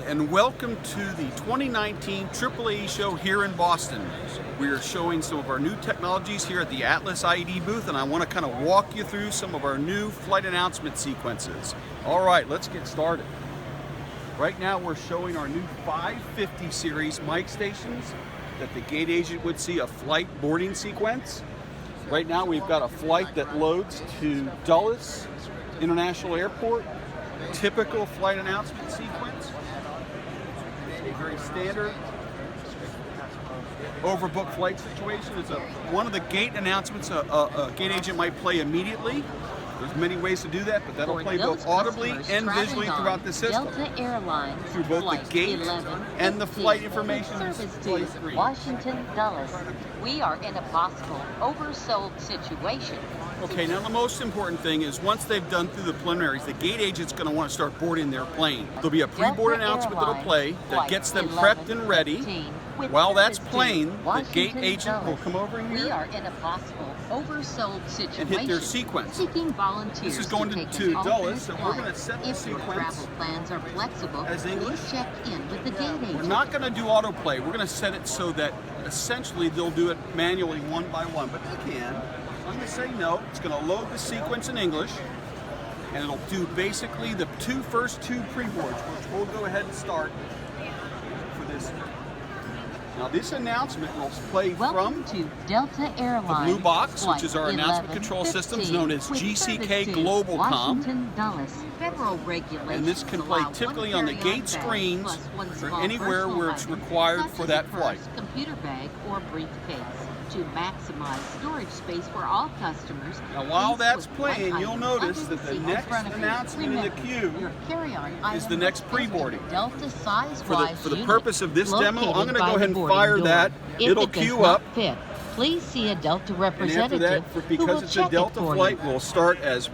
and welcome to the 2019 AAAE show here in Boston. We are showing some of our new technologies here at the AtlasIED booth, and I want to kind of walk you through some of our new flight announcement sequences. All right, let's get started. Right now we're showing our new 550 series mic stations that the gate agent would see a flight boarding sequence. Right now we've got a flight that loads to Dulles International Airport. Typical flight announcement sequence. A very standard overbooked flight situation. It's one of the gate announcements a gate agent might play immediately. There's many ways to do that, but that'll play both audibly and visually throughout the system. Delta Airlines through both the gate and the flight information display screen. Washington, Dulles. We are in a possible oversold situation. Okay, now the most important thing is once they've done through the preliminaries, the gate agent's going to want to start boarding their plane. There'll be a pre-board announcement that'll play that gets them prepped and ready. While that's playing, the gate agent will come over here. We are in a possible oversold situation and hit their sequence. Seeking volunteers. This is going to Dulles, so we're going to set the if your sequence travel plans are flexible, as English. please check in with the gate agent. We're not going to do autoplay. We're going to set it so that essentially they'll do it manually one by one, but they can. I'm going to say no. It's going to load the sequence in English, and it'll do basically the first two pre-boards, which we'll go ahead and start for this. Now this announcement will play Welcome from to Delta Airlines, the blue box, which is our announcement control systems known as GCK GLOBALCOM. Washington, Dulles. Federal regulations And this can play typically on the gate screens or anywhere where it's required for that flight. Computer bag or briefcase. To maximize storage space for all customers. Now while that's playing, you'll notice that the next announcement in the queue is the next pre-boarding. For the purpose of this demo, I'm going to go ahead and fire that. It'll queue up. Please see a Delta representative. And after that, because it's a Delta flight, we'll start as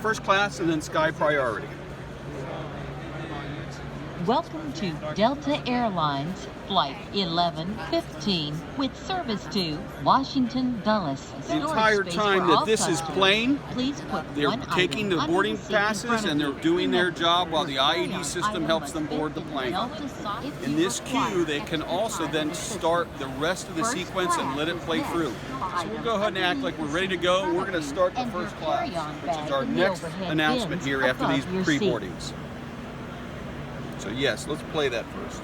first class and then Sky Priority. Welcome to Delta Airlines Flight 1115 with service to Washington, Dulles. The entire time that this is playing, they're taking the boarding passes and they're doing their job while the IED system helps them board the plane. In this queue, they can also then start the rest of the sequence and let it play through. So we'll go ahead and act like we're ready to go. We're going to start the first class, which is our next announcement here after these pre-boardings. So yes, let's play that first.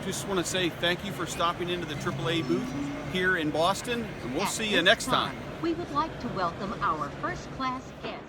Just want to say thank you for stopping into the AAA booth here in Boston, and we'll see you next time. We would like to welcome our first class guest.